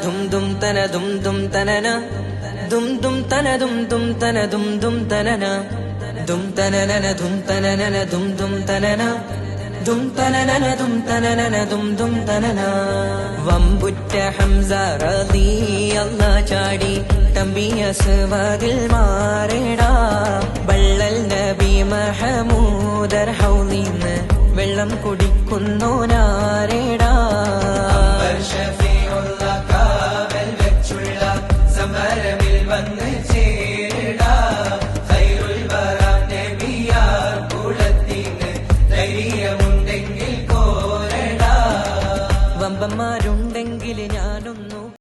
ധും ധും തന ധും ധും തനന ധും ധും തന ധും ധും തന ധും ധും തനന ധും തനനന ധും തനനന ധും ധും തനന ധും തനനന ധും തനനന ധും ധും തനന. വമ്പുറ്റ ഹംസ റളിയല്ലാഹ് ചാടി തമ്പി അസ്വദിൽ മാറിടാ. ബള്ളൽ നബി മഹമൂദർ ഹൗലിന്ന് വെള്ളം കുടിക്കുന്നോനാരേടാ.